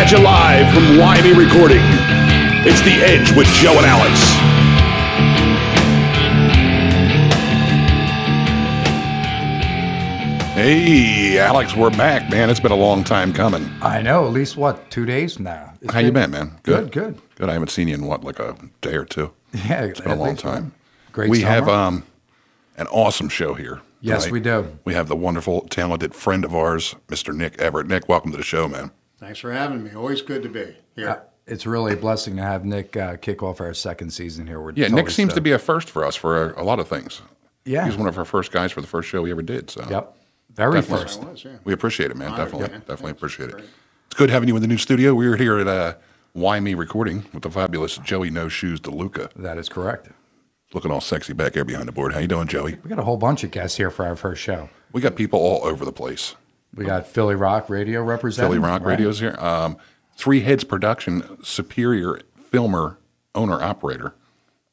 at you live from Wyoming Recording. It's The Edge with Joe and Alex. Hey, Alex, we're back, man. It's been a long time coming. I know, at least, what, 2 days now? How you been, man? Good, good. Good. I haven't seen you in, what, like a day or two? Yeah, it's been a long time. Great We summer. have an awesome show here. Yes, tonight. we do. We have the wonderful, talented friend of ours, Mr. Nick Everett. Nick, welcome to the show, man. Thanks for having me. Always good to be here. It's really a blessing to have Nick kick off our second season here. Yeah, Nick seems to be a first for us for a lot of things. Yeah. He was one of our first guys for the first show we ever did. So. Yep. Very Definitely. first. I was, yeah. We appreciate it, man. Honored, Definitely. man. Definitely Thanks. appreciate it. Great. It's good having you in the new studio. We're here at Wyoming Recording with the fabulous Joey No Shoes DeLuca. That is correct. Looking all sexy back there behind the board. How you doing, Joey? We got a whole bunch of guests here for our first show. We got people all over the place. We got Philly Rock Radio representing. Philly Rock Radio's here. Three Heads Production, Superior Filmer, Owner, Operator,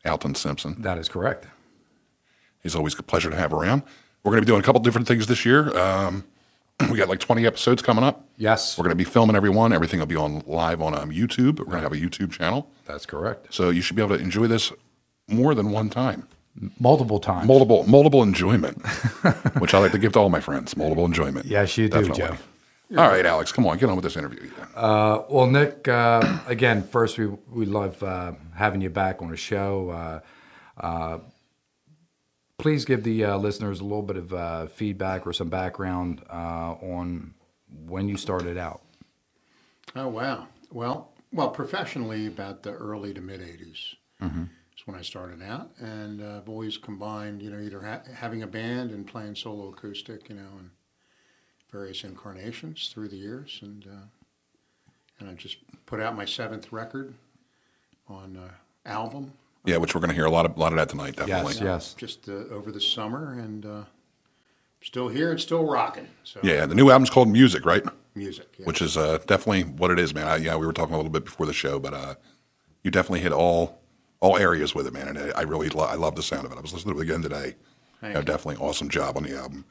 Alton Simpson. That is correct. He's always a pleasure to have around. We're going to be doing a couple different things this year. We got like 20 episodes coming up. Yes. We're going to be filming every one. Everything will be on live on YouTube. We're going to have a YouTube channel. That's correct. So you should be able to enjoy this more than one time. Multiple times. Multiple enjoyment, which I like to give to all my friends. Multiple enjoyment. Yes, you do, Joe. All right, Alex, come on, get on with this interview. Well, Nick, again, first, we love having you back on the show. Please give the listeners a little bit of feedback or some background on when you started out. Oh, wow. Well, professionally, about the early to mid 80s is when I started out. And I've always combined, either having a band and playing solo acoustic, in various incarnations through the years. And I just put out my 7th record on album. Yeah, which we're going to hear a lot of that tonight, definitely. Yes. Just over the summer, and still here and still rocking. So Yeah, the new album's called Music, right? music, yeah. Which is definitely what it is, man. We were talking a little bit before the show, but you definitely hit all areas with it, man. And I really I love the sound of it. I was listening to it again today. Thank you. Definitely awesome job on the album.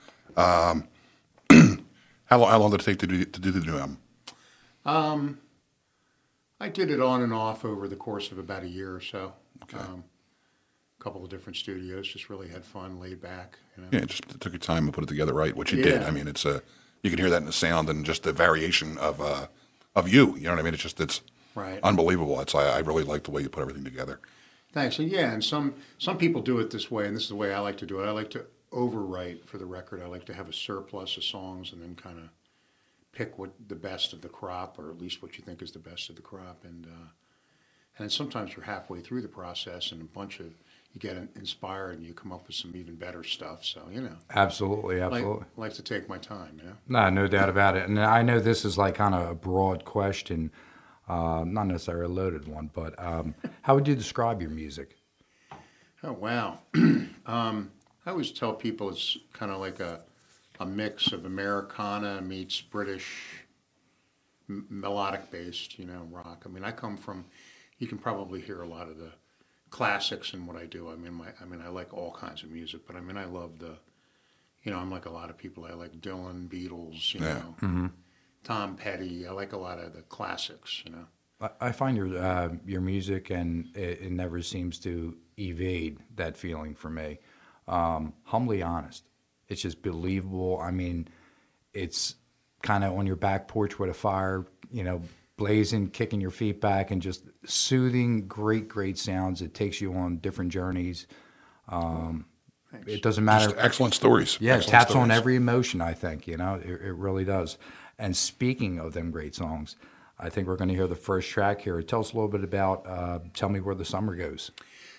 How long did it take to do the new album? I did it on and off over the course of about a year or so. Okay. A couple of different studios, just really had fun, laid back. Yeah, it just took your time to put it together right, which you did. Yeah. I mean, it's you can hear that in the sound and just the variation of you. You know what I mean? It's Right. unbelievable. I really like the way you put everything together. Thanks. And yeah, and some people do it this way, and this is the way I like to do it. I like to overwrite for the record. I like to have a surplus of songs and then kind of pick what the best of the crop, or at least what you think is the best of the crop. And then sometimes you're halfway through the process, and you get inspired, and you come up with some even better stuff. So Absolutely. like to take my time. No doubt about it. And I know this is like kind of a broad question, not necessarily a loaded one, but how would you describe your music? Oh wow. I always tell people it's kind of like a mix of Americana meets British melodic based, rock. I mean, I come from, you can probably hear a lot of the classics in what I do. I mean, I like all kinds of music, but I mean, I love I'm like a lot of people. I like Dylan, Beatles, Tom Petty. I like a lot of the classics, I find your music, and it never seems to evade that feeling for me. Humbly honest. It's just believable. I mean, it's kind of on your back porch with a fire, blazing, kicking your feet back, and just soothing, great sounds. It takes you on different journeys. It doesn't matter. Just excellent stories. Yeah, Excellent it taps stories. on every emotion, I think. It really does. And speaking of them great songs, I think we're going to hear the first track here. Tell us a little bit about Tell Me Where the Summer Goes.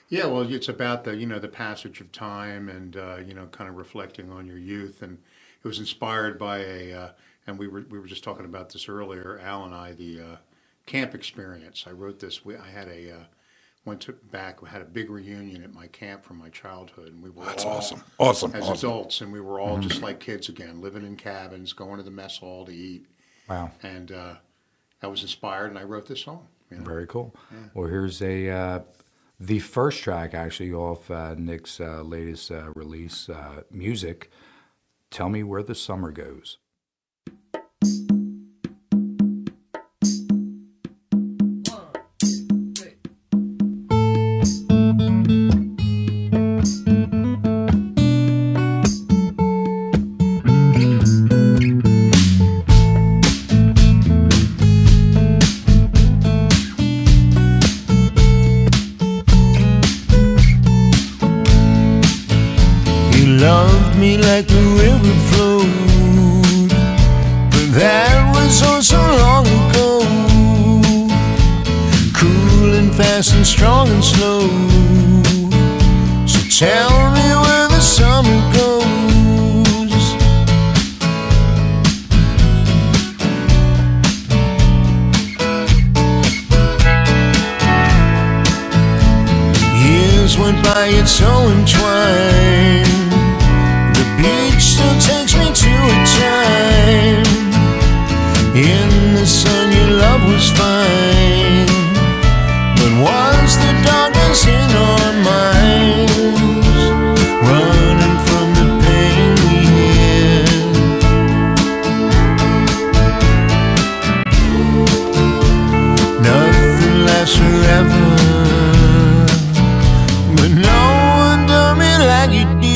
Yeah, well, it's about the passage of time, and kind of reflecting on your youth. And it was inspired by and we were just talking about this earlier, Al and I, the camp experience. I wrote this. I had we had a big reunion at my camp from my childhood, and we were awesome as adults, and we were all just like kids again, living in cabins, going to the mess hall to eat. Wow. And I was inspired, and I wrote this song. Very cool. Yeah. Well, here's the first track, actually, off Nick's latest release, Music. Tell Me Where the Summer Goes. loved me like the river flowed, but that was oh so long ago. Cool and fast and strong and slow. So tell me where the summer goes. Years went by, it's so entwined. The beach still takes me to a time. In the sun your love was fine, but was the darkness in our minds, running from the pain we had? Nothing lasts forever, but no one done me like you did.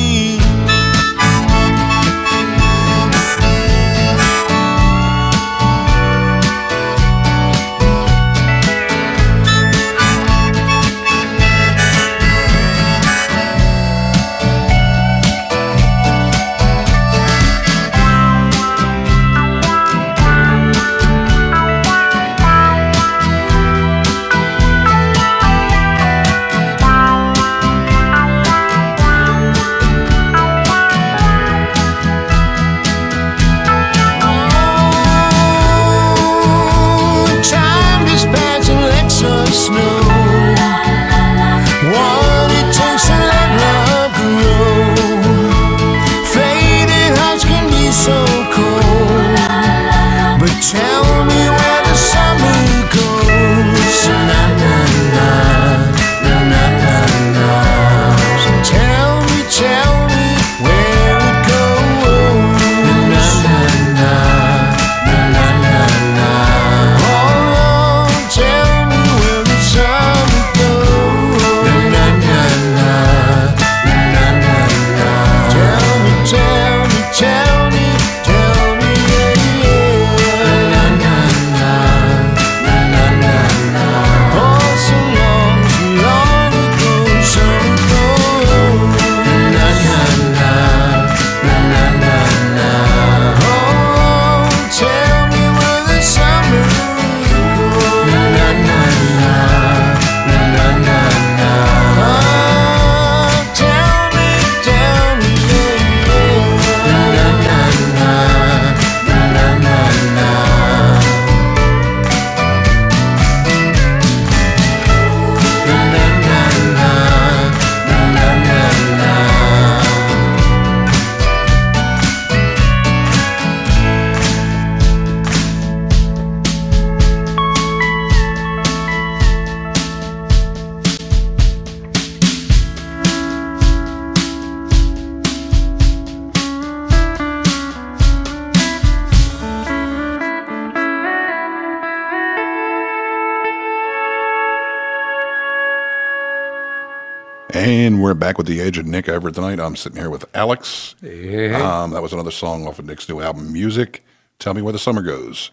And we're back with the age of Nick Everett tonight. I'm sitting here with Alex. Hey. That was another song off of Nick's new album, Music. Tell Me Where the Summer Goes.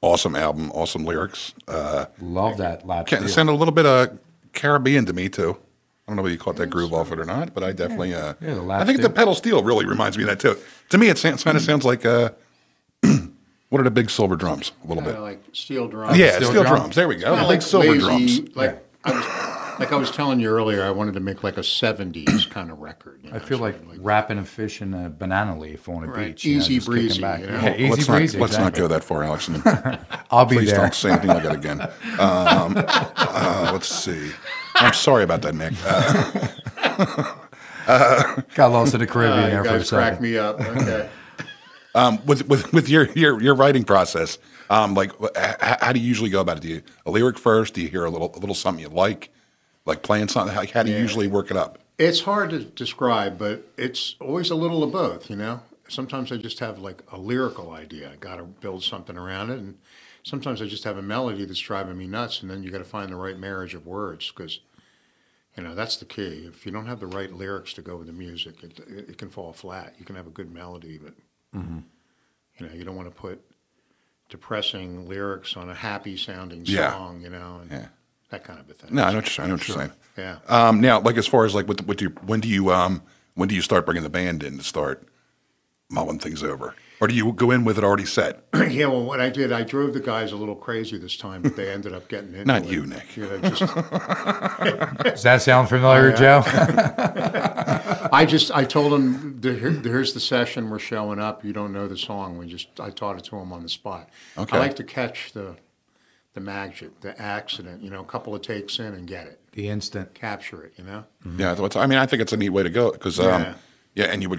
Awesome album, awesome lyrics. Love that lap It sounded a little bit Caribbean to me, too. I don't know whether you caught that groove off it or not, but I definitely, I think the pedal steel really reminds me of that, too. To me, it kind of sounds like, what are the big silver drums? A little bit. Like steel drums. Yeah, steel drums. There we go. The big silver drums. Like, I was telling you earlier, I wanted to make like a 70s kind of record. You know, I feel like wrapping a fish in a banana leaf on a beach. Easy just breezy. kicking back. You know? Yeah, easy breezy. Let's not go that far, Alex. I'll be Please there. don't say anything like that again. Let's see. I'm sorry about that, Nick. Got lost in the Caribbean there you for a guys second. crack me up. Okay. With your writing process, like how do you usually go about it? Do you a lyric first? Do you hear a little something you like playing something? How do you usually work it up? It's hard to describe, but it's always a little of both, you know? Sometimes I just have like a lyrical idea. I got to build something around it. And sometimes I just have a melody that's driving me nuts. And then you got to find the right marriage of words because, you know, that's the key. If you don't have the right lyrics to go with the music, it can fall flat. You can have a good melody, but, you know, you don't want to put depressing lyrics on a happy sounding song, you know, and that kind of a thing. No, I know what you're saying. Yeah. Now, like as far as like with your when do you When do you start bringing the band in to start mulling things over? Or do you go in with it already set? Yeah, well, what I did, I drove the guys a little crazy this time, but they ended up getting into it. Not you, Nick. You know, Does that sound familiar, Joe? I told them, here's the session, we're showing up, you don't know the song. I taught it to them on the spot. Okay. I like to catch the magic, the accident, a couple of takes in and get it. The instant. Capture it, Yeah, I think it's a neat way to go because, and you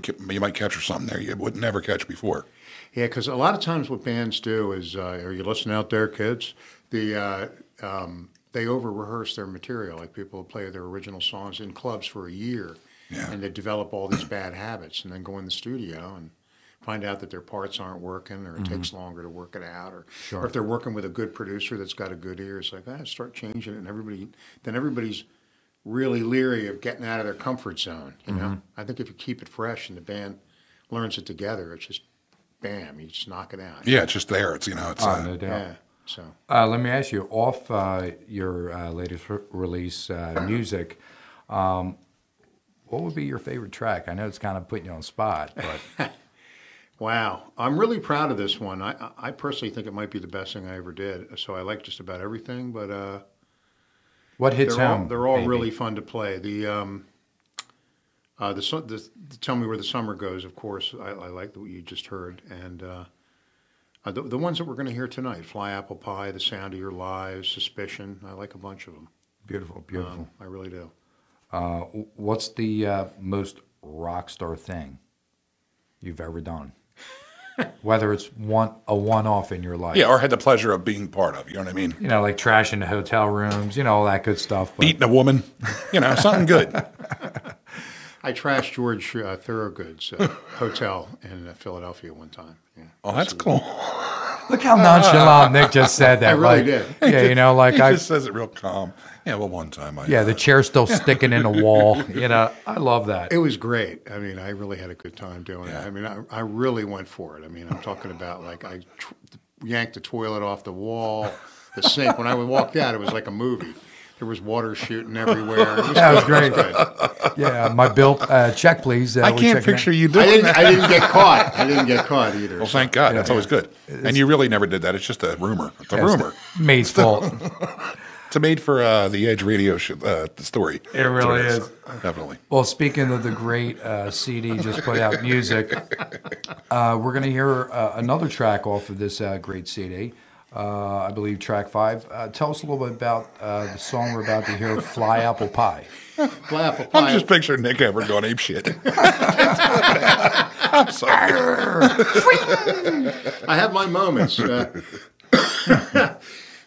might capture something there you would never catch before. Yeah, because a lot of times what bands do is, are you listening out there, kids? They over-rehearse their material. Like people play their original songs in clubs for a year, and they develop all these bad habits, and then go in the studio and find out that their parts aren't working, or it takes longer to work it out, or if they're working with a good producer that's got a good ear, it's like, start changing it, and everybody's really leery of getting out of their comfort zone. You know, I think if you keep it fresh and the band learns it together, it's just bam, you just knock it out. Yeah, it's just there. It's no doubt. Yeah. So let me ask you, off your latest release, music, what would be your favorite track? I know it's kind of putting you on the spot, but wow, I'm really proud of this one. I personally think it might be the best thing I ever did. So I like just about everything, but what hits home? They're all really fun to play. The Tell Me Where the Summer Goes, of course, I like what you just heard, and the ones that we're going to hear tonight: Fly Apple Pie, The Sound of Your Lies, Suspicion. I like a bunch of them. Beautiful, beautiful. I really do. What's the most rock star thing you've ever done? Whether it's a one-off in your life. Yeah, or had the pleasure of being part of, you know what I mean? Like trashing the hotel rooms, all that good stuff. But beating a woman, something good. I trashed George Thorogood's hotel in Philadelphia one time. Yeah. Oh, that's cool. Look how nonchalant Nick just said that. I really did. Yeah, he just says it real calm. Yeah, well, one time the chair's still sticking in the wall. I love that. It was great. I mean, I really had a good time doing it. I mean, I really went for it. I mean, I'm talking about like I yanked the toilet off the wall, the sink. When I walked out, it was like a movie. There was water shooting everywhere. That was great. Yeah, my bill, check please. I can't picture you doing that. I didn't get caught. I didn't get caught either. Well, thank God. That's always good. And you really never did that. It's just a rumor. It's a rumor. Mate's fault. It's made for the Edge radio story. It really is. Definitely. Well, speaking of the great CD, just put out music, we're going to hear another track off of this great CD. I believe track 5. Tell us a little bit about the song we're about to hear, Fly Apple Pie. Fly Apple Pie. I'm just picturing Nick Everett going ape shit. I'm sorry. I have my moments.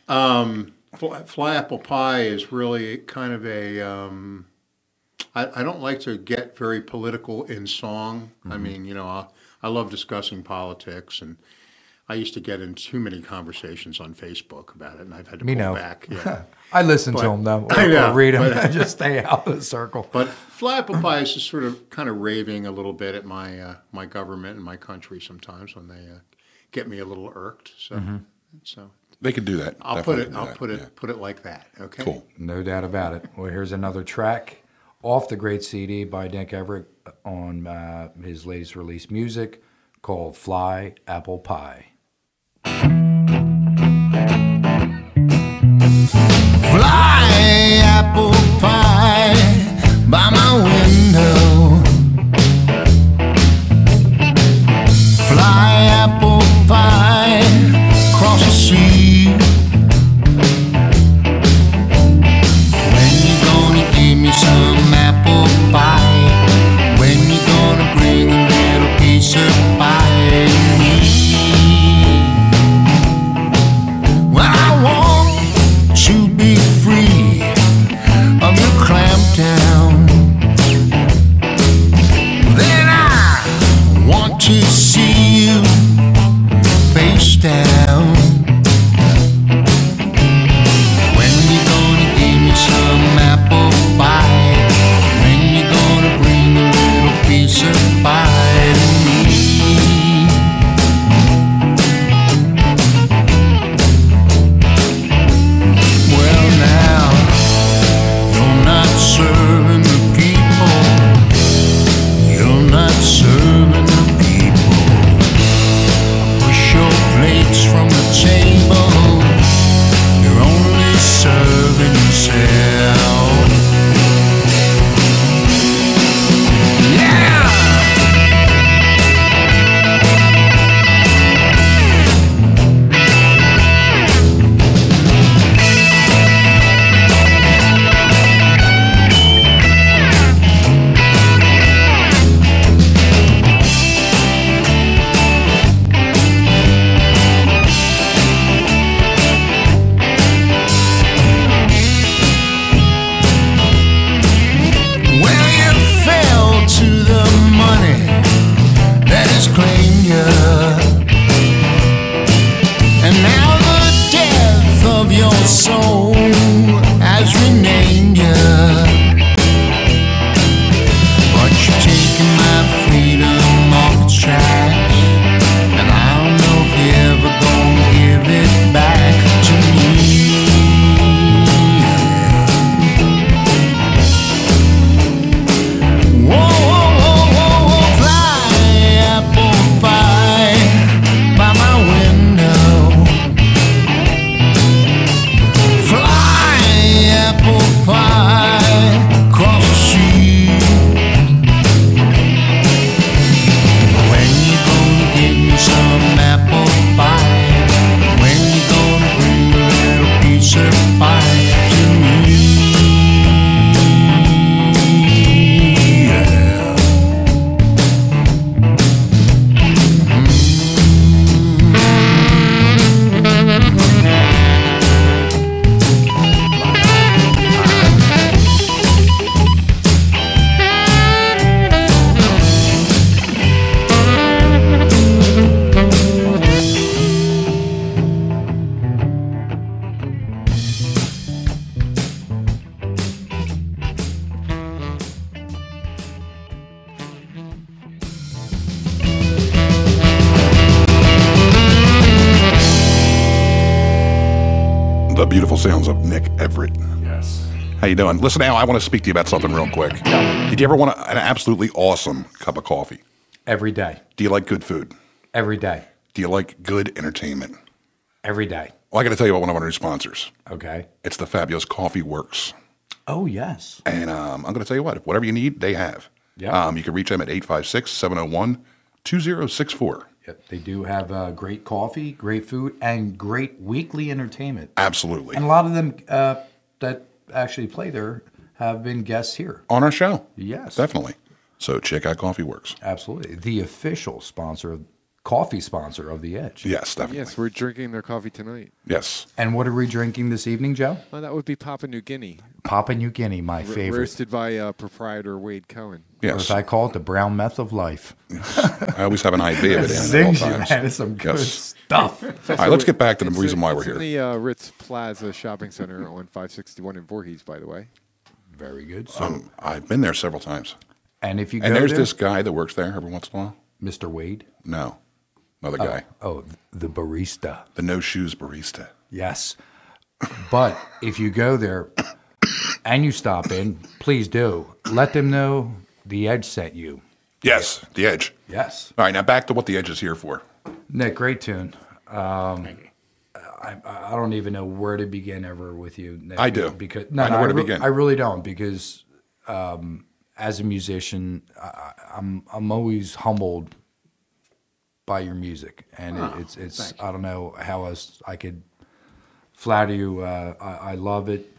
Fly Apple Pie is really kind of a... I don't like to get very political in song. I mean, I love discussing politics, and I used to get in too many conversations on Facebook about it, and I've had to pull back. Yeah. I listen to them, though, or read them, and just stay out of the circle. But Fly Apple Pie is just sort of kind of raving a little bit at my my government and my country sometimes when they get me a little irked. So they could do that. I'll put it like that. Okay. Cool. No doubt about it. Well, here's another track off the great CD by Nick Everett on his latest release, music called "Fly Apple Pie." Fly apple pie by my window. Fly apple pie across the sea. When you gonna give me some apple pie? When you gonna bring a little piece of pie to me? Well, I want to be free of your clamped down The beautiful sounds of Nick Everett. Yes. How you doing? Listen, Al, I want to speak to you about something real quick. Did you ever want an absolutely awesome cup of coffee? Every day. Do you like good food? Every day. Do you like good entertainment? Every day. Well, I got to tell you about one of our new sponsors. Okay. It's the fabulous Coffee Works. Oh, yes. And I'm going to tell you what, whatever you need, they have. Yeah. You can reach them at 856-701-2064. Yep. They do have great coffee, great food, and great weekly entertainment. Absolutely. And a lot of them that actually play there have been guests here. On our show. Yes. Definitely. So check out Coffee Works. Absolutely. The official sponsor, coffee sponsor of The Edge. Yes, definitely. Yes, we're drinking their coffee tonight. Yes. And what are we drinking this evening, Joe? Well, that would be Papua New Guinea. Papua New Guinea, my favorite. Roasted by proprietor Wade Cohen. Or Yes. as I call it, the brown meth of life. I always have an IV of it in at all Zings you, times. man. It's some good stuff. All right, let's get back to the reason why we're It's here. in the Ritz Plaza Shopping Center on 561 in Voorhees, by the way. Very good. So, I've been there several times. and if you go And there's there, this guy that works there every once in a while. Mr. Wade. No. Another guy. Oh, the barista. The no-shoes barista. Yes. But if you go there and you stop in, please do. Let them know The Edge sent you. Yes, The Edge. Yes. All right, now back to what The Edge is here for. Nick, great tune. I don't even know where to begin ever with you, Nick. I do. Because I know where to begin. I really don't, because as a musician, I'm always humbled by your music, and it's I don't know how else I could flatter you. I love it.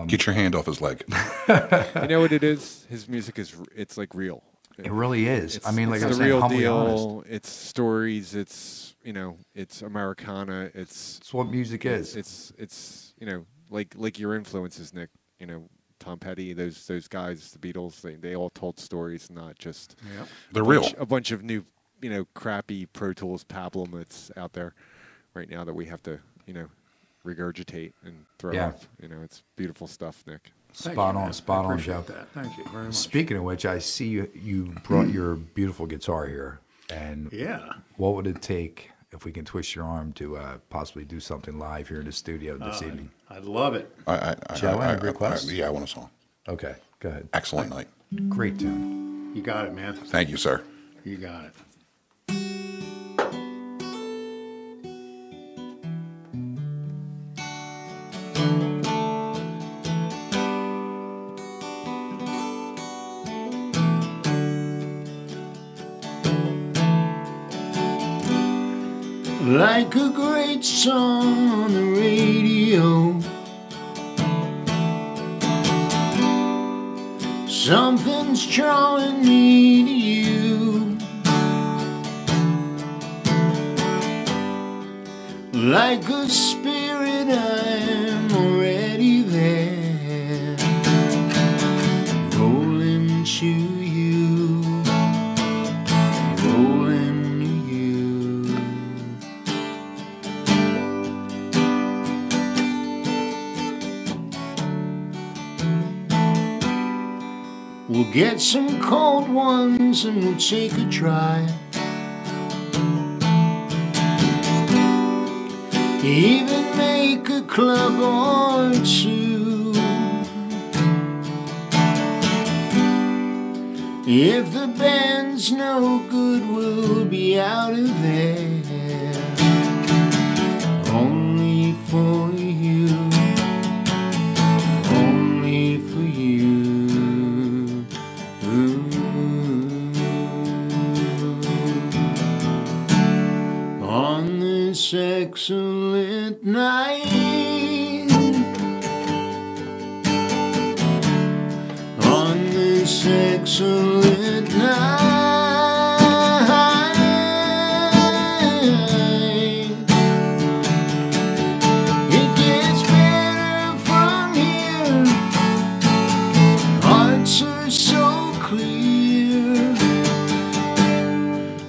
Get your hand off his leg. You know what it is? His music it's like real. It really is. I mean, like it's I was the saying, real humbly deal. honest. It's stories. It's it's Americana. It's what music is. It's like your influences, Nick. Tom Petty, those guys, the Beatles. They all told stories, not just They're real. A bunch of new crappy Pro Tools pablum that's out there right now that we have to regurgitate and throw off. It's beautiful stuff, Nick. Spot on, Joe. That. Thank you very much. Speaking of which, I see you brought your beautiful guitar here, and Yeah. what would it take if we can twist your arm to possibly do something live here in the studio this evening? I'd love it. Joe, any requests? Yeah, I want a song. Okay, go ahead. Excellent night. Great tune. You got it, man. Thank you, sir. You got it. Like a great song on the radio, something's drawing me to you. Like a spirit, I'm already there, rolling to you, rolling to you. We'll get some cold ones and we'll take a drive. Even make a club or two. If the band's no good, we'll be out of there. Only for you, only for you. On this excellent night, on this excellent night, it gets better from here. Hearts are so clear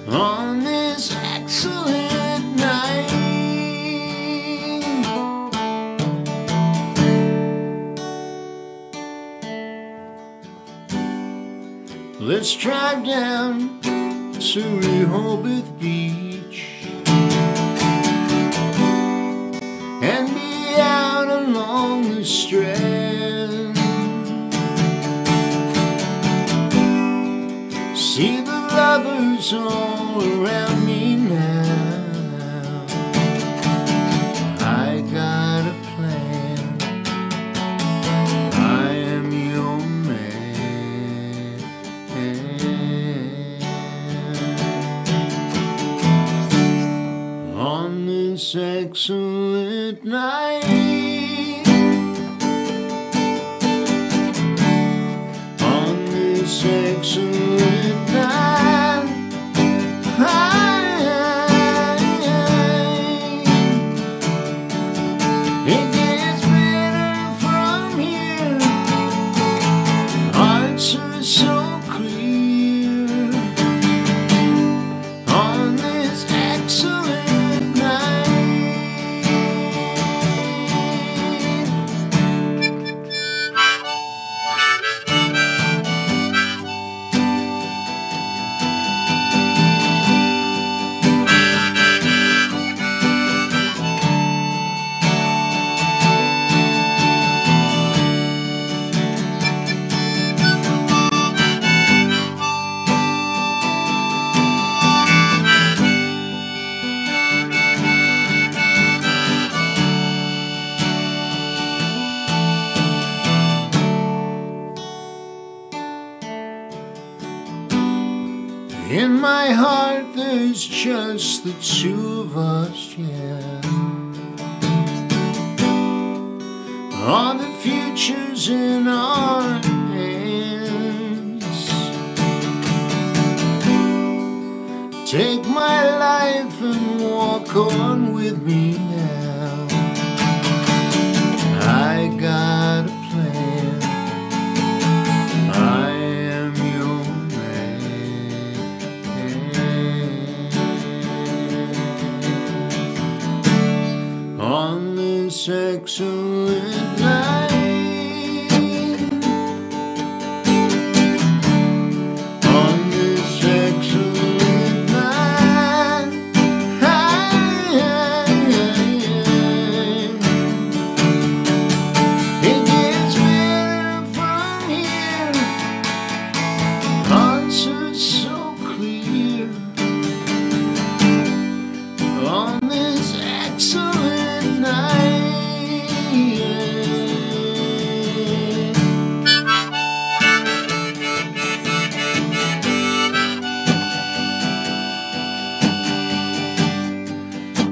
on this excellent night. Let's drive down to Rehoboth Beach and be out See the lovers all around me now. I got a plan. I am your man. On this excellent night, on this excellent night, it gets better from here. Hearts are so clear on this excellent night. In my heart there's just the two of us, yeah. All the future's in our hands. Take my life and walk on with me now. I got a plan. I am your man. On this excellent night, on this excellent night, it gets better from here. Hearts are so clear on this excellent night.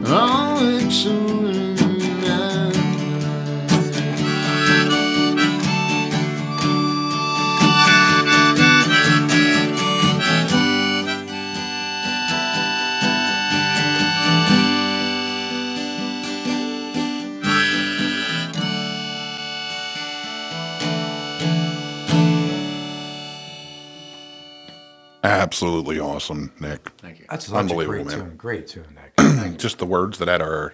Oh, excellent night. Absolutely awesome, Nick. Thank you. That's such Unbelievable, a great man. tune. Great tune, Nick. Just the words that are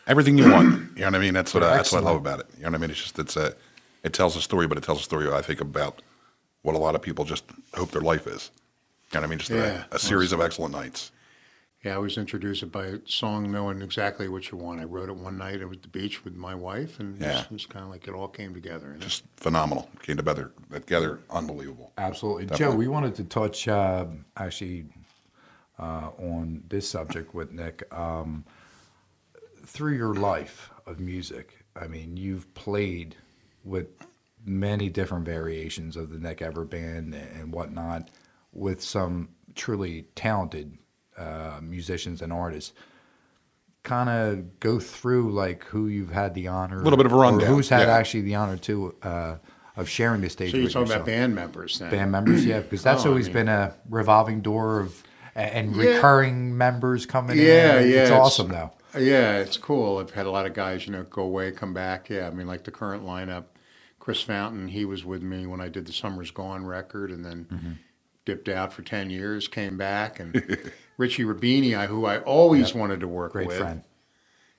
everything you want. You know what I mean? That's what I love Excellent. about it. You know what I mean? It's just it tells a story, but it tells a story I think about what a lot of people just hope their life is. You know what I mean? Just Yeah. a series of excellent nights. Yeah, I was introduced by a song knowing exactly what you want. I wrote it one night at the beach with my wife, and Yeah. it was kind of like it all came together. And Just phenomenal. Came together, unbelievable. Absolutely. Joe, Definitely. we wanted to touch actually on this subject with Nick. Through your life of music, I mean, you've played with many different variations of the Nick Everett Band and whatnot with some truly talented musicians and artists. Kind of go through like who you've had the honor, A little bit of a rundown, or who's had yeah. actually the honor too of sharing the stage. so you're with talking yourself. about band members now. Band members, yeah, because that's Oh, I always mean- been a revolving door of and Yeah. recurring members coming Yeah, in. yeah, It's it's- awesome though. Yeah, it's cool. I've had a lot of guys, go away, come back. Yeah, I mean, like the current lineup, Chris Fountain, he was with me when I did the Summer's Gone record, and then dipped out for 10 years, came back, and Richie Rubini, who I always wanted to work Great with, friend.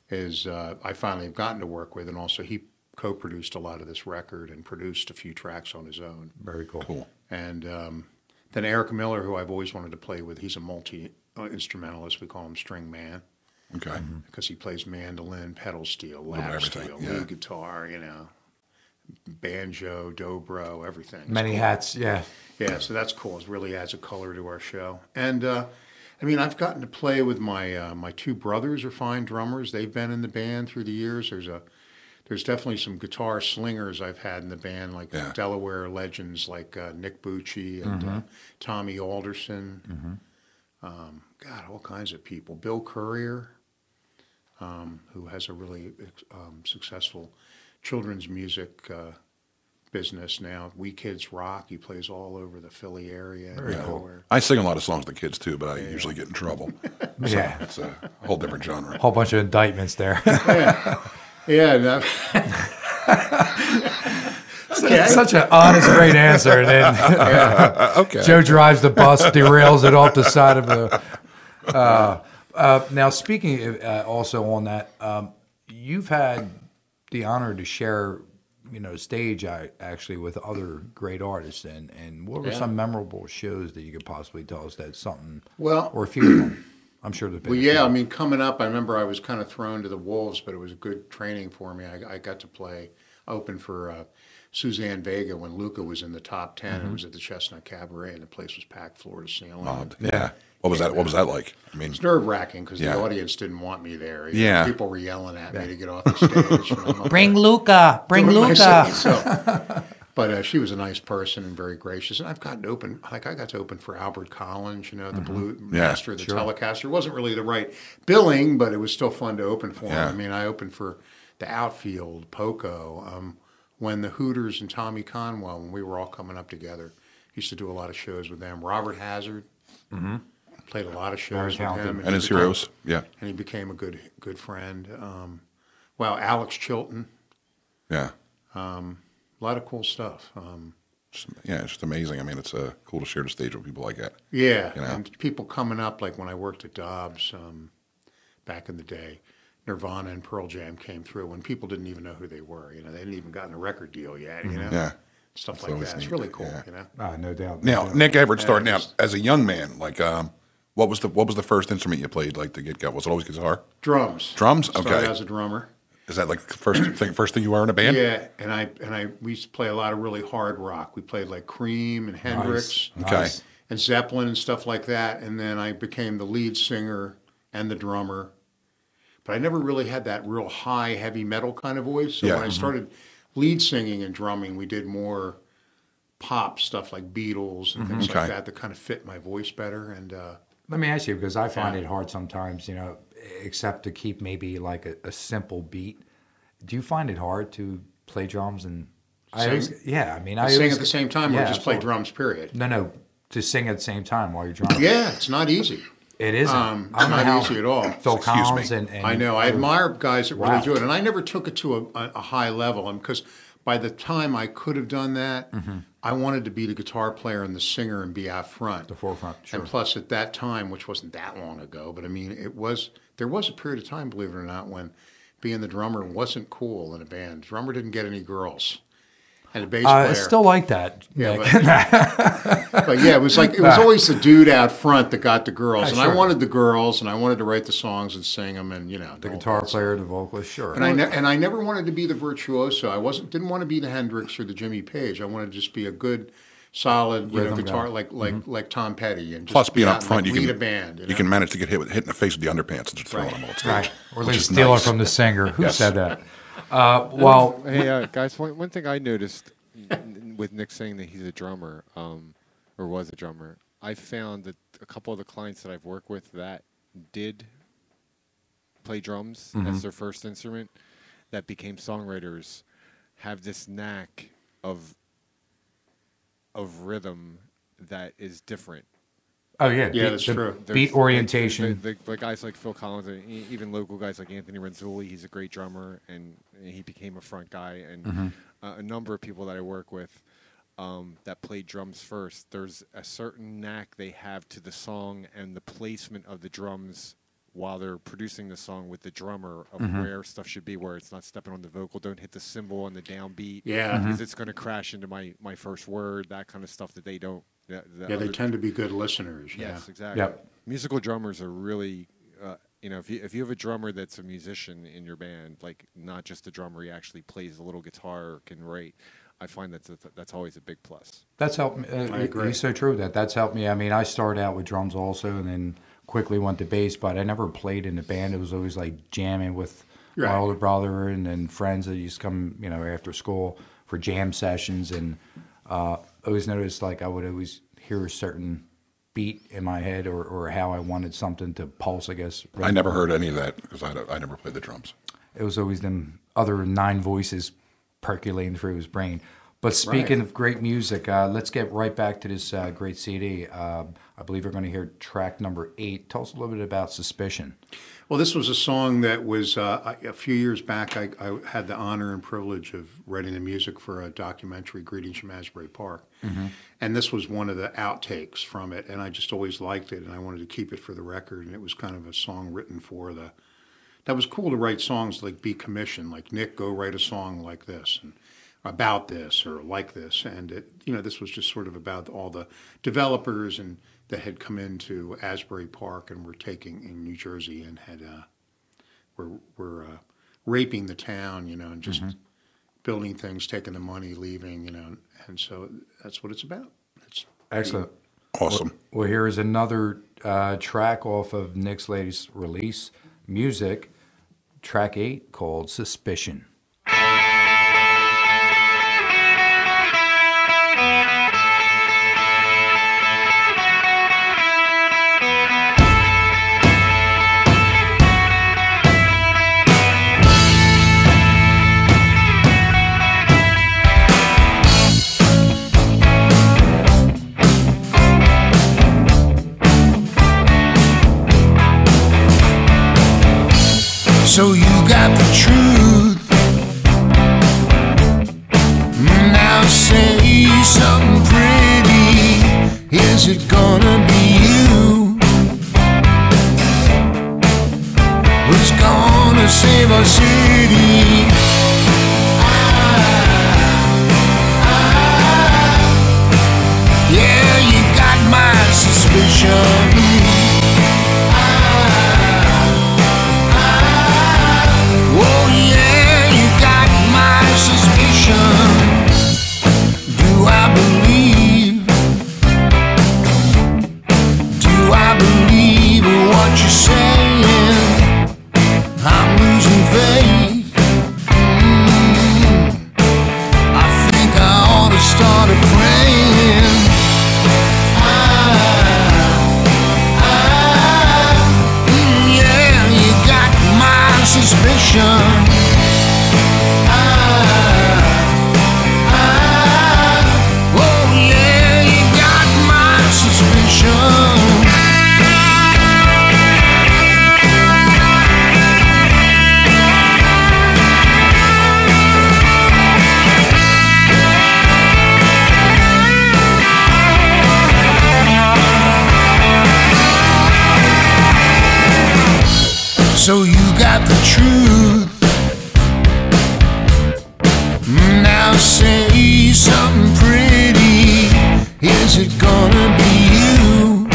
is I finally have gotten to work with, and also he co-produced a lot of this record and produced a few tracks on his own. Very cool. Cool. And then Eric Miller, who I've always wanted to play with, he's a multi-instrumentalist. We call him String Man Okay. because he plays mandolin, pedal steel, Little bit lap of everything, steel, yeah. lead guitar, banjo, dobro, everything. It's Many cool. hats, yeah. Yeah, so that's cool. It really adds a color to our show. And I mean, I've gotten to play with my two brothers are fine drummers. They've been in the band through the years. There's definitely some guitar slingers I've had in the band, like Delaware legends like Nick Bucci and Tommy Alderson. God, all kinds of people. Bill Courier, who has a really successful children's music business now. We Kids Rock. He plays all over the Philly area. Very cool. I sing a lot of songs to kids too, but I usually get in trouble. So it's a whole different genre. Whole bunch of indictments there. Yeah. Okay. Such an honest, great answer. And then Okay. Joe drives the bus, derails it off the side of the. Now, speaking also on that, you've had the honor to share, stage actually with other great artists. And what were some memorable shows that you could possibly tell us that something, or a few of them? I'm sure there's been. Well, yeah, I mean, coming up, I remember I was kind of thrown to the wolves, but it was a good training for me. I got to open for Suzanne Vega when Luca was in the top 10. It was at the Chestnut Cabaret, and the place was packed floor to ceiling. Yeah. What was that? What was that like? I mean, it's nerve-wracking because the audience didn't want me there. People were yelling at me to get off the stage. Bring Luca! Bring Luca! But she was a nice person and very gracious. And I've gotten to open, I got to open for Albert Collins, the blue master of the Telecaster. It wasn't really the right billing, but it was still fun to open for him. I mean, I opened for the Outfield, Poco, when the Hooters and Tommy Conwell, when we were all coming up together, used to do a lot of shows with them. Robert Hazard played a lot of shows with him. And his heroes, And he became a good friend. Alex Chilton. Yeah. A lot of cool stuff. It's just amazing. I mean, it's cool to share the stage with people like that. Yeah, and people coming up, like when I worked at Dobbs back in the day, Nirvana and Pearl Jam came through when people didn't even know who they were. They hadn't even gotten a record deal yet, Yeah. Stuff like that. It's really cool, No doubt. Now, Nick Everett starting out as a young man, like, what was the first instrument you played, like, to get going? Was it always guitar? Drums. Drums? Okay. Started as a drummer. Is that like the first thing you were in a band? Yeah, and we used to play a lot of really hard rock. We played like Cream and Hendrix, and Zeppelin and stuff like that. And then I became the lead singer and the drummer. But I never really had that real high, heavy metal kind of voice. So when I started lead singing and drumming, we did more pop stuff like Beatles and things like that kind of fit my voice better. And let me ask you, because I find it hard sometimes, except to keep maybe like a simple beat. Do you find it hard to play drums and sing? Sing at the same time or just play drums, period? No, to sing at the same time while you're drumming. Yeah, it's not easy. It isn't. It's not easy at all. Phil Collins and I know. I admire guys that really do it, and I never took it to a high level. And because by the time I could have done that, I wanted to be the guitar player and the singer and be out front, the forefront. Sure. And plus, at that time, which wasn't that long ago, but I mean, there was a period of time, believe it or not, when being the drummer wasn't cool in a band. Drummer didn't get any girls. And a bass player. It's still like that. Yeah, but yeah, it was always the dude out front that got the girls, and I wanted the girls, and I wanted to write the songs and sing them, and the guitar player, the vocalist, sure. And I never wanted to be the virtuoso. I didn't want to be the Hendrix or the Jimmy Page. I wanted to just be a good, solid, guitar like Tom Petty, and just plus being up front, you lead can a band. You can manage to get hit in the face with the underpants and just throw them on stage, right? Or they steal it from the singer. Who said that? Hey, guys, one thing I noticed with Nick saying that he's a drummer, or was a drummer, I found that a couple of the clients that I've worked with that did play drums as their first instrument, that became songwriters, have this knack of rhythm that is different. Oh yeah, that's true. Beat orientation. The guys like Phil Collins, and even local guys like Anthony Renzulli, he's a great drummer, and he became a front guy. And a number of people that I work with that played drums first, there's a certain knack they have to the song and the placement of the drums while they're producing the song with the drummer of where stuff should be, where it's not stepping on the vocal, don't hit the cymbal on the downbeat, because it's going to crash into my first word, that kind of stuff that they don't. They tend to be good listeners. Yes, exactly. Yep. Musical drummers are really You know, if you have a drummer that's a musician in your band, like not just a drummer, he actually plays a little guitar or can write. I find that's always a big plus. That's helped me. I agree. You're so true that that's helped me. I mean, I started out with drums also, and then quickly went to bass. But I never played in a band. It was always like jamming with my older brother and then friends that used to come, you know, after school for jam sessions. And I always noticed like I would always hear a certain beat in my head or how I wanted something to pulse, I guess. I never heard any of that because I never played the drums. It was always them other 9 voices percolating through his brain. But speaking of great music, let's get right back to this great CD. I believe we're going to hear track number 8. Tell us a little bit about Suspicion. Well, this was a song that was, a few years back, I had the honor and privilege of writing the music for a documentary, Greetings from Asbury Park. Mm-hmm. And this was one of the outtakes from it, and I just always liked it, and I wanted to keep it for the record, and it was kind of a song written for the... That was cool to write songs like be commissioned, like, Nick, go write a song like this, and about this, or like this. And, it, you know, this was just sort of about all the developers and that had come into Asbury Park and were taking in New Jersey and had were raping the town, you know, and just building things, taking the money, leaving, you know, and so that's what it's about. It's excellent, awesome. Well, here is another track off of Nick's latest release, Music, track 8 called Suspicion. So you got the truth. Now say something pretty. Is it gonna be you? Who's gonna save our city? Yeah, you got my suspicion. Do I believe what you're saying? I'm losing faith. I think I ought to start praying. Yeah, you got my suspicion. So you got the truth. Now say something pretty. Is it gonna be you?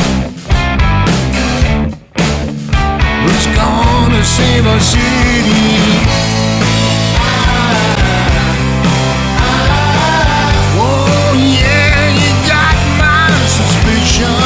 Who's gonna save our city? Oh yeah, you got my suspicion.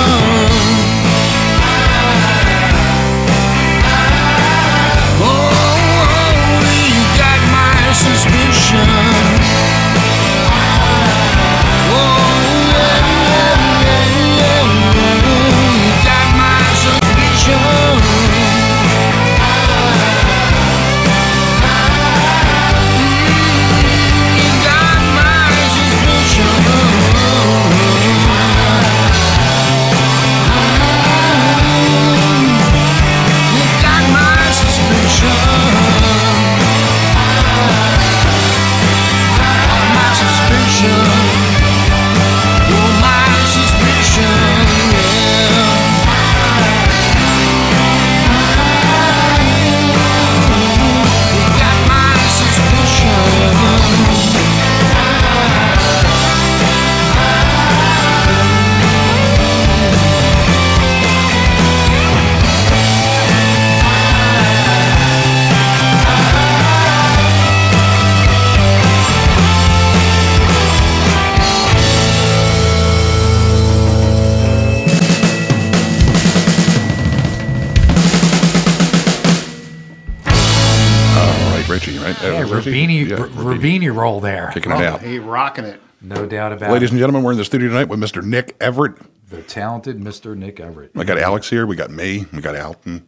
Yeah, Rubini roll there. Kicking it out. He rocking it. No doubt about Ladies it. and gentlemen, we're in the studio tonight with Mr. Nick Everett. The talented Mr. Nick Everett. I got Alex here. We got me. We got Alton.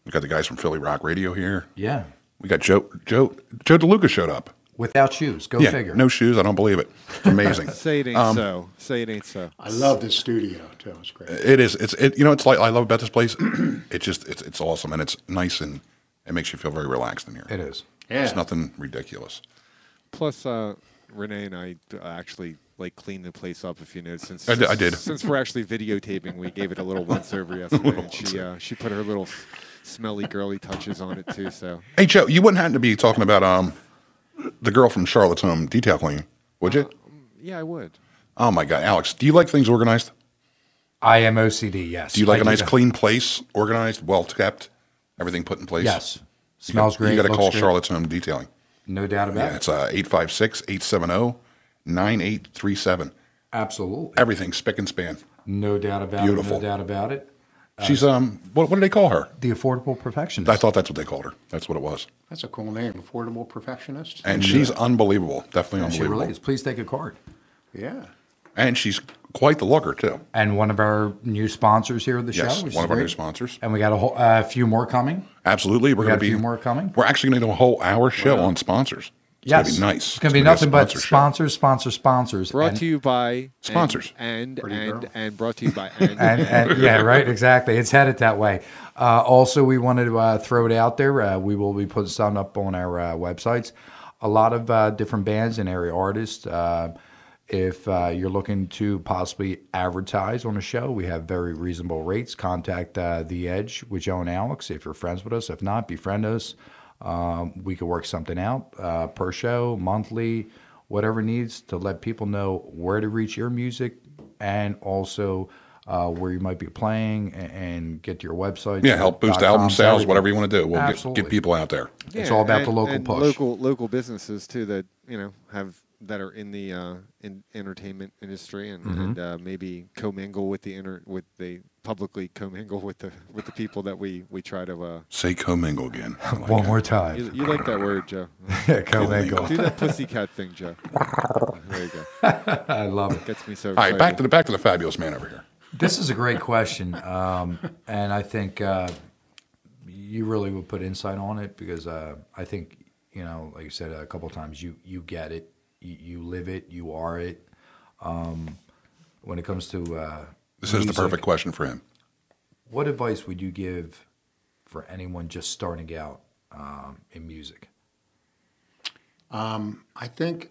We got the guys from Philly Rock Radio here. Yeah. We got Joe DeLuca showed up. Without shoes. Go figure. No shoes. I don't believe it. It's amazing. Say it ain't so. Say it ain't so. I love this studio too. It's great. It is. It's like I love about this place. It's awesome and it's nice and it makes you feel very relaxed in here. It is. Yeah. It's nothing ridiculous. Plus, Renee and I actually like cleaned the place up. If you know, since I did. Since we're actually videotaping, we gave it a little once over yesterday, and she put her little smelly girly touches on it too. So Hey Joe, you wouldn't happen to be talking about the girl from Charlotte's Home detail cleaning, would you? yeah, I would. Oh my God, Alex, do you like things organized? I am OCD, yes. Do you like a nice clean place, organized, well kept, everything put in place? Yes. Smells great. You got to call great. Charlotte's Home Detailing. No doubt about Yeah, it. it's 856-870-9837. Absolutely. Everything spick and span. No doubt about Beautiful. it. No doubt about it. She's what do they call her? The affordable perfectionist. I thought that's what they called her. That's what it was. That's a cool name, Affordable Perfectionist. And she's unbelievable. Definitely She unbelievable. really is. Please take a card. Yeah. And she's quite the looker too. And one of our new sponsors here at the Yes, show. which one is of our great. new sponsors. And we got a few more coming. Absolutely. We're We going got to a be few more coming. We're actually going to do a whole hour show on sponsors. It's Yes. going to be nice. It's going to be gonna nothing but sponsor show. sponsors. Brought And- to you by Sponsors. and girl. brought to you by and yeah, right, exactly. It's headed that way. Also, we wanted to throw it out there. We will be putting some up on our websites. A lot of different bands and area artists. If you're looking to possibly advertise on a show, we have very reasonable rates. Contact The Edge with Joe and Alex if you're friends with us. If not, befriend us. We could work something out per show, monthly, whatever needs to let people know where to reach your music and also where you might be playing and get to your website. Yeah, help boost album sales, everything. whatever you want to do. We'll Absolutely. get people out there. It's all about the local and push. local businesses too that that are in the entertainment industry and maybe commingle with the publicly commingle with the people that we try to. Say commingle again. I like One it. more time. You like that word, Joe? Commingle. Do that pussycat thing, Joe. There you go. I love it. Gets me so All excited. right, back to the fabulous man over here. This is a great question, and I think you really would put insight on it because I think like you said a couple of times, you get it, you live it, you are it. When it comes to This is the music, perfect question for him. What advice would you give for anyone just starting out in music? I think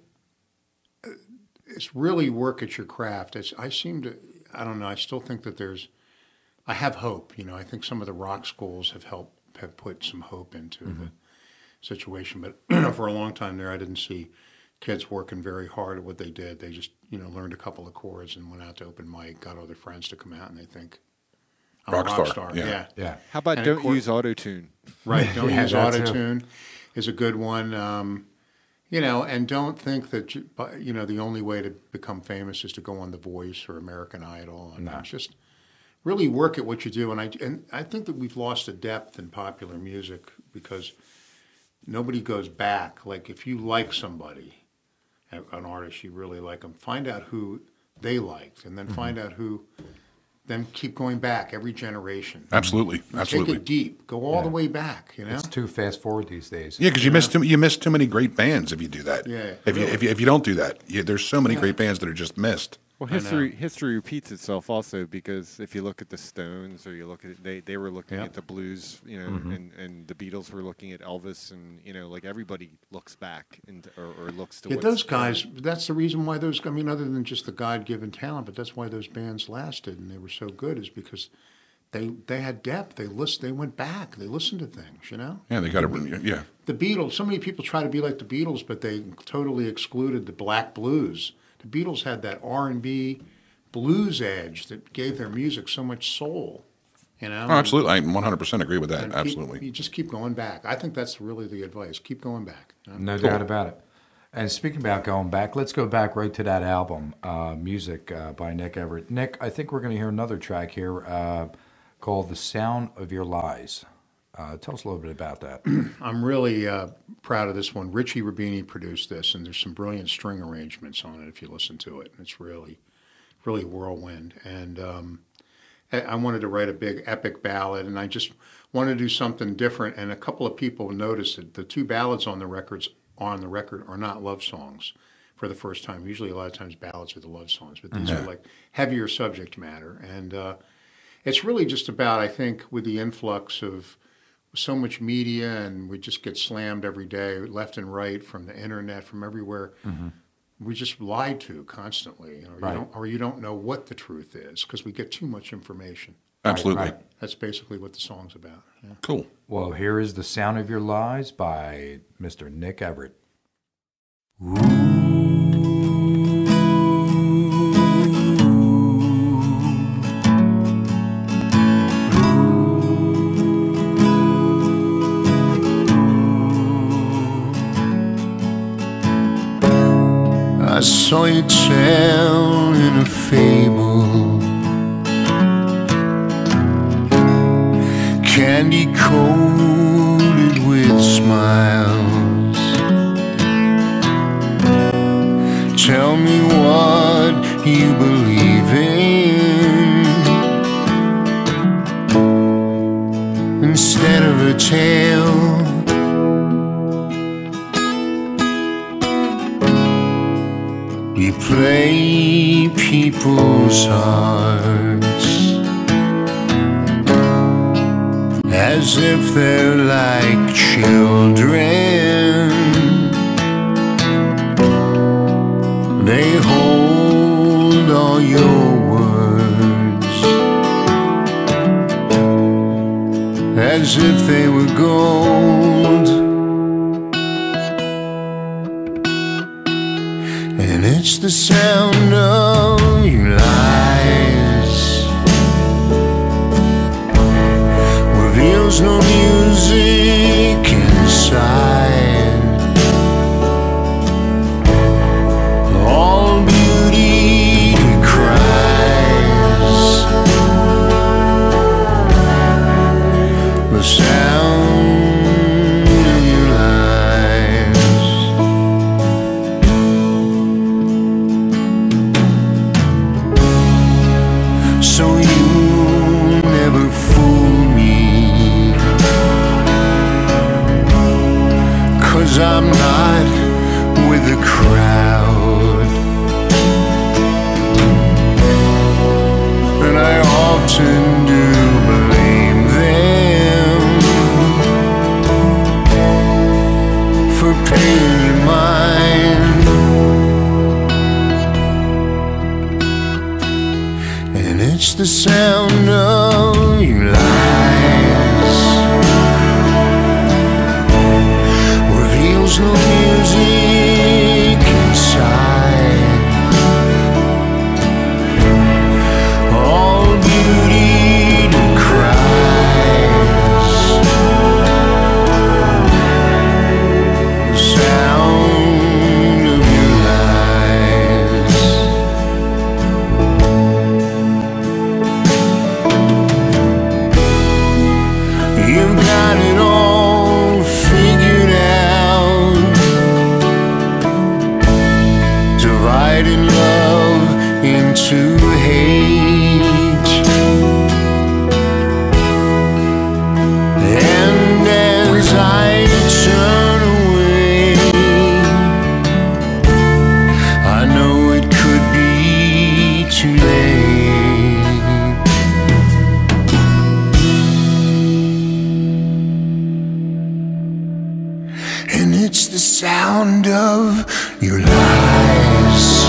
it's really work at your craft. I don't know, I still think that I have hope. I think some of the rock schools have put some hope into the situation. But, for a long time there, I didn't see kids working very hard at what they did. They just, learned a couple of chords and went out to open mic, got other friends to come out, and they think, I'm Rock a rock star, star. yeah. Yeah. How about And don't of course- use auto-tune? Right, don't Yeah, use that too. auto-tune is a good one. And don't think that the only way to become famous is to go on The Voice or American Idol. And just really work at what you do. And I think that we've lost a depth in popular music because nobody goes back. Like if you like somebody, an artist, you really like them, find out who they liked, and then find out who. Then keep going back every generation. Absolutely. Take it deep. Go all the way back. It's too fast forward these days. Yeah, because you miss too many great bands if you do that. Yeah, If you don't do that, there's so many great bands that are just missed. Well, history repeats itself also because if you look at the Stones or you look at it, they were looking at the blues, and the Beatles were looking at Elvis, and like everybody looks back or looks to. Yeah, what's those guys. That's the reason why those. I mean, other than just the God-given talent, but that's why those bands lasted and they were so good is because they had depth. They went back. They listened to things. Yeah, they got to. Yeah. The Beatles. So many people try to be like the Beatles, but they totally excluded the black blues. The Beatles had that R&B blues edge that gave their music so much soul. Oh, absolutely. I 100% agree with that. Absolutely. You just keep going back. I think that's really the advice. Keep going back. No doubt about it. And speaking about going back, let's go back right to that album, Music by Nick Everett. Nick, I think we're going to hear another track here called The Sound of Your Lies. Tell us a little bit about that. I'm really proud of this one. Richie Rubini produced this, and there's some brilliant string arrangements on it if you listen to it. It's really, really whirlwind. And I wanted to write a big epic ballad, and I just wanted to do something different. And a couple of people noticed that the two ballads on the record are not love songs for the first time. Usually a lot of times ballads are the love songs, but these are like heavier subject matter. And it's really just about, I think, with the influx of so much media, and we just get slammed every day, left and right, from the internet, from everywhere. We just lied to constantly, you don't know what the truth is because we get too much information. Absolutely. Right. That's basically what the song's about. Yeah. Cool. Well, here is The Sound of Your Lies by Mr. Nick Everett. I saw you tell in a fable, candy coated with smiles. Tell me what you believe in instead of a tale. You play people's hearts as if they're like children. They hold all your words as if they were gold. And it's the sound of your lies, reveals no music inside, all beauty cries. The sound of your lies. So you never fool me, 'cause I'm not with the crowd, and I often do blame them for paying your mind. And it's the sound of your lies, reveals no music inside, all beauty cries. The sound of your lies. You've got it all figured out, dividing love into hate. And as I turn away, I know it could be too late. And it's the sound of your lies,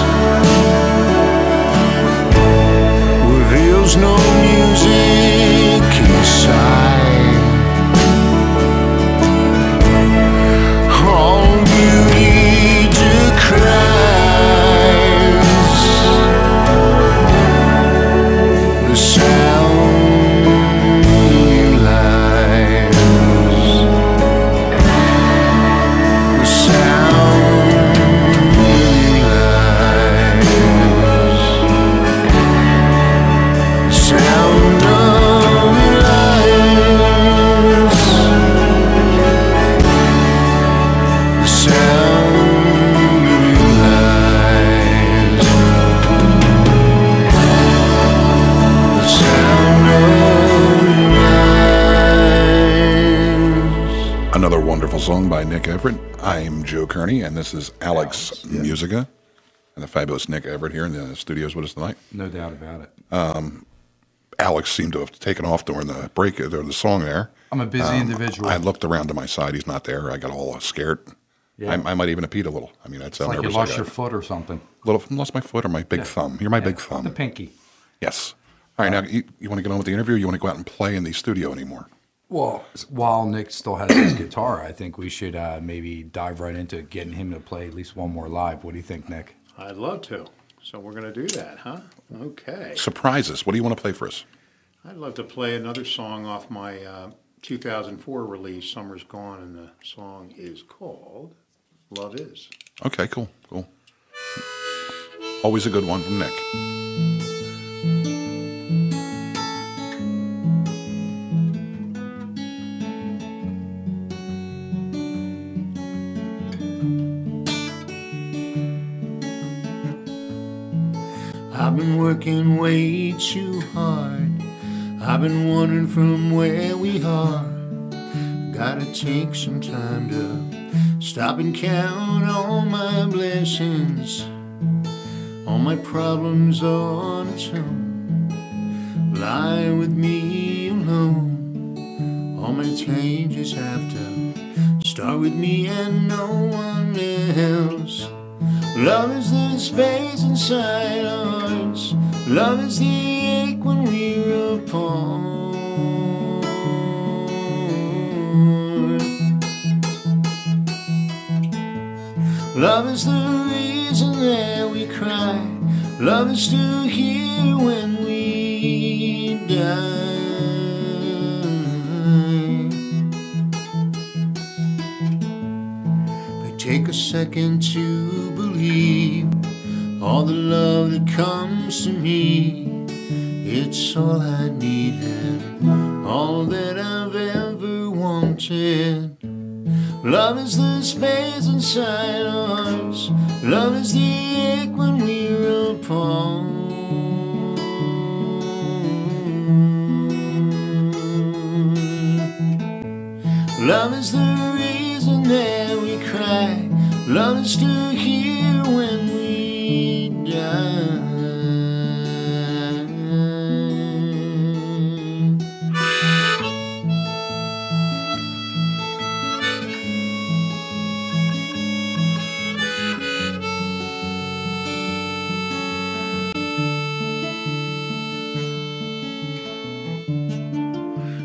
reveals no music inside, all beauty decries. The sound of your lies. The sound of your lies. The sound of your lies. Wonderful song by Nick Everett. I'm Joe Kearney, and this is Alex Musica, and the fabulous Nick Everett here in the studios with us tonight. No doubt about it. Alex seemed to have taken off during the break, during the song there. I'm a busy individual. I looked around to my side. He's not there. I got all scared. Yeah. I might even have peed a little. I mean, that's how like nervous you lost I got. your foot or something. Lost my foot or my big thumb. You're my big thumb. The pinky. Yes. All right, now you want to get on with the interview, or you want to go out and play in the studio anymore? Well, while Nick still has his guitar, I think we should maybe dive right into getting him to play at least one more live. What do you think, Nick? I'd love to. So we're going to do that, huh? Okay. Surprise us. What do you want to play for us? I'd love to play another song off my 2004 release, Summer's Gone, and the song is called Love Is. Okay, cool. Always a good one from Nick. I've been working way too hard. I've been wandering from where we are. Gotta take some time to stop and count all my blessings, all my problems on its own. Lie with me alone. All my changes have to start with me and no one else. Love is the space inside our hearts. Love is the ache when we're apart. Love is the reason that we cry. Love is still here when we die. But take a second to believe all the love that comes to me. It's all I need and all that I've ever wanted. Love is the space inside our hearts. Love is the ache when we're apart. Love is the reason that we cry. Love is still here when we die.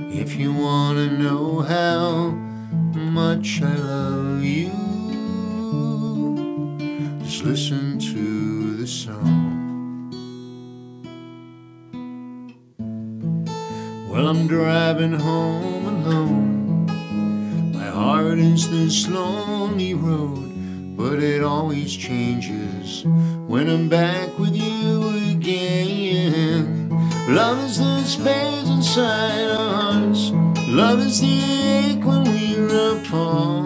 If you wanna know how much I love you, just listen to the song. Well, I'm driving home alone. My heart is this lonely road, but it always changes when I'm back with you again. Love is the space inside our hearts. Love is the ache when we're apart.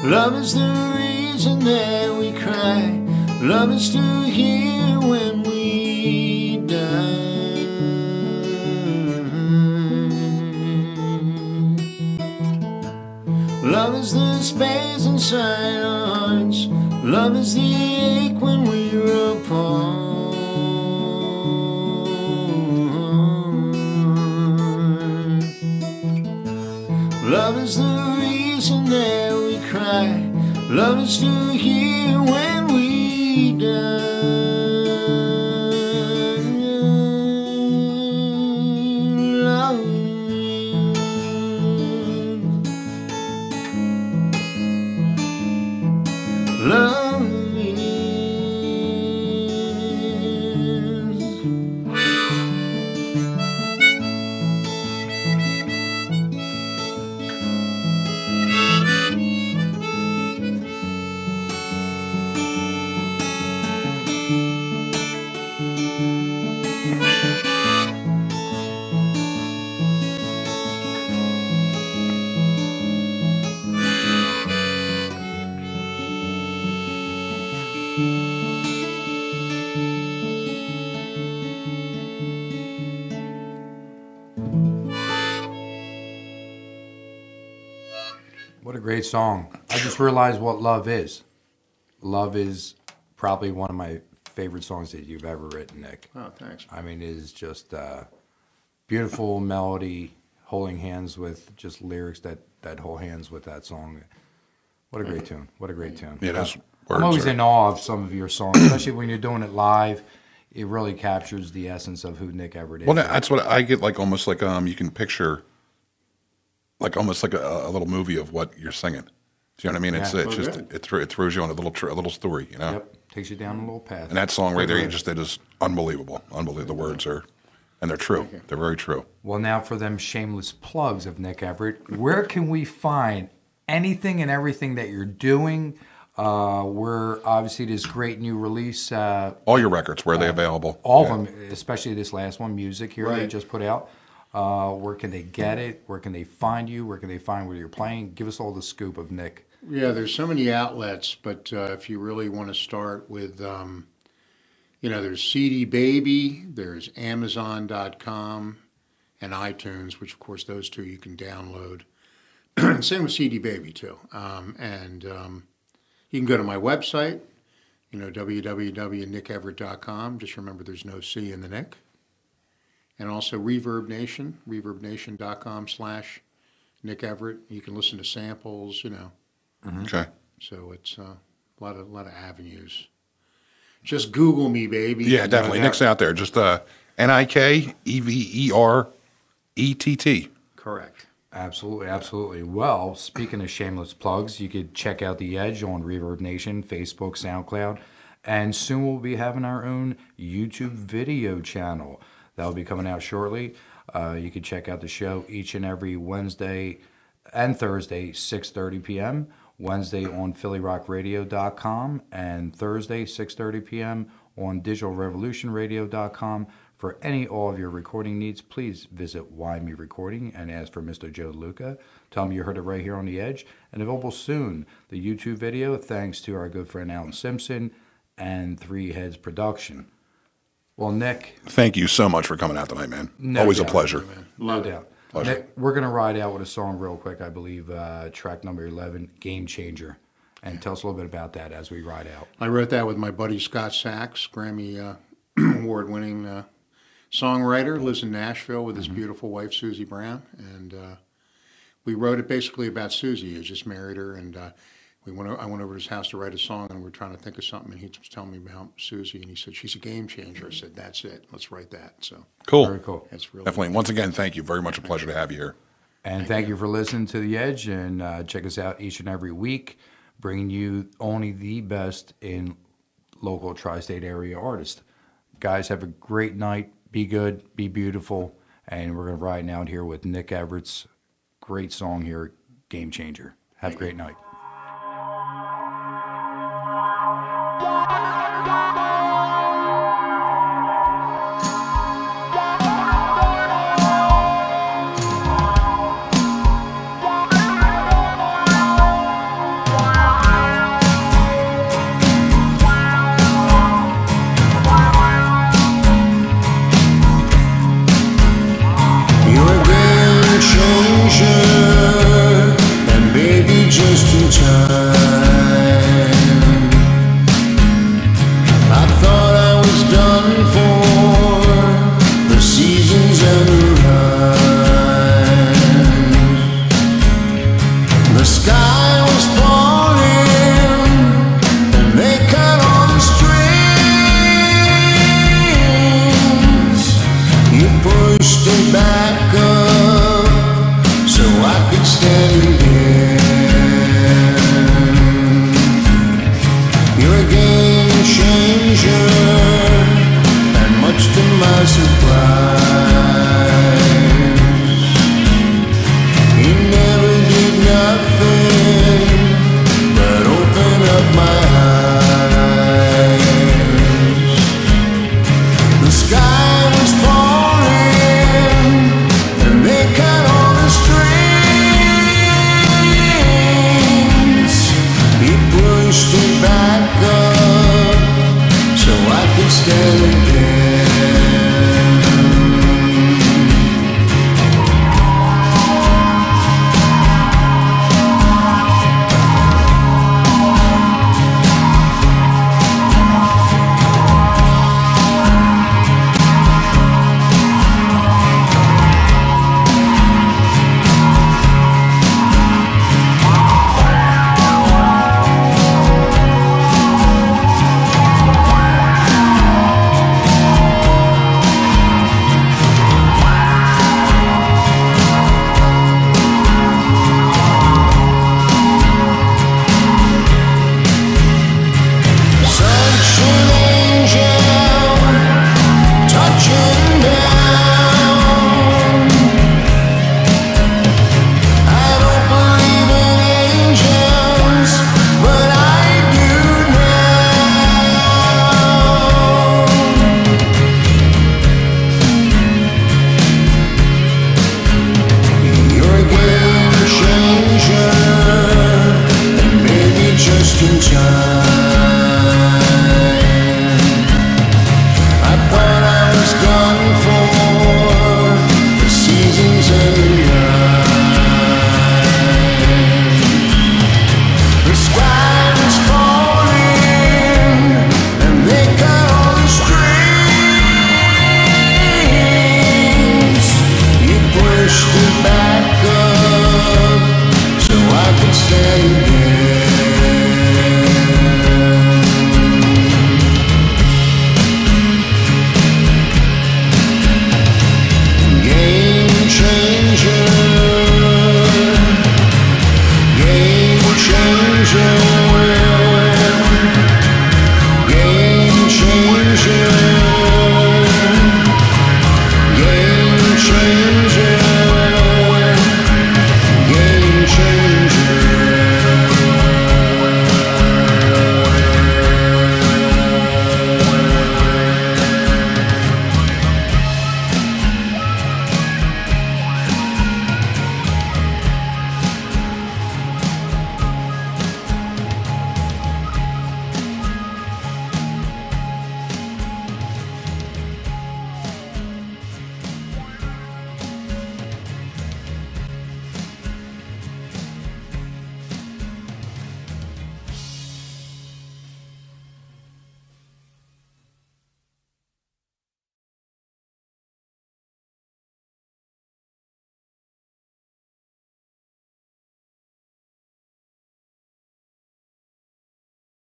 Love is the reason that we cry. Love is still here when we die. Love is the space inside our hearts. Love is the ache when we're apart. Love is the reason that we cry. Love is still here when we die. Love is. great song. I just realized what Love is. Love is probably one of my favorite songs that you've ever written, Nick. Oh, thanks. I mean, it is just beautiful melody, holding hands with just lyrics that hold hands with that song. What a great tune. What a great tune. Yeah, those I'm always in awe of some of your songs, especially when you're doing it live. It really captures the essence of who Nick Everett is. Well, that's what I get, like almost like you can picture like almost like a little movie of what you're singing. Do you know what I mean? Yeah. It's just it throws you on a little story, you know. Yep, takes you down a little path. And that song right there, you just did is unbelievable. Unbelievable. The words are, and they're true. They're very true. Well, now for them shameless plugs of Nick Everett, where can we find anything and everything that you're doing? We're obviously this great new release. All your records, where are they available? All of them, especially this last one, Music here Right. they just put out. Where can they get it? Where can they find you? Where can they find where you're playing? Give us all the scoop of Nick. Yeah, there's so many outlets, but if you really want to start with, there's CD Baby, there's Amazon.com, and iTunes, which of course those two you can download. Same with CD Baby too. You can go to my website, www.NikEverett.com. Just remember there's no C in the Nick. And also Reverb Nation, reverbnation.com/Nick Everett. You can listen to samples, Okay. So it's a lot of avenues. Just Google me, baby. Yeah, definitely. Nick's out there. Just NikEverett. Correct. Absolutely, absolutely. Well, speaking of shameless plugs, you could check out The Edge on Reverb Nation, Facebook, SoundCloud, and soon we'll be having our own YouTube video channel. That'll be coming out shortly. You can check out the show each and every Wednesday and Thursday, 6:30 p.m., Wednesday on PhillyRockRadio.com, and Thursday, 6:30 p.m. on DigitalRevolutionRadio.com. For all of your recording needs, please visit Why Me Recording and ask for Mr. Joe Luca. Tell him you heard it right here on The Edge. And available soon, the YouTube video, thanks to our good friend Alan Simpson and Three Heads Production. Well, Nick. Thank you so much for coming out tonight, man. No Always doubt, a pleasure. No doubt. Pleasure. Nick, we're going to ride out with a song real quick, I believe, track number 11, Game Changer. And tell us a little bit about that as we ride out. I wrote that with my buddy Scott Sachs, Grammy award-winning songwriter, lives in Nashville with his beautiful wife, Susie Brown. And we wrote it basically about Susie. He just married her, and I went over to his house to write a song, and we were trying to think of something, and he was telling me about Susie, and he said, she's a game changer. I said, that's it. Let's write that. So Cool. Very cool. that's really Definitely. Once again, thank you. Very much a pleasure to have you here. And thank you for listening to The Edge, and check us out each and every week, bringing you only the best in local tri-state area artists. Guys, have a great night. Be good, be beautiful, and we're going to ride out here with Nick Everett's great song here, Game Changer. Have a great night. And baby, just in time. I thought I was done for the seasons and the rhymes. The sky was falling, and they cut all the strings. You pushed it back up so I could stand again. You're a game changer, and much to my surprise,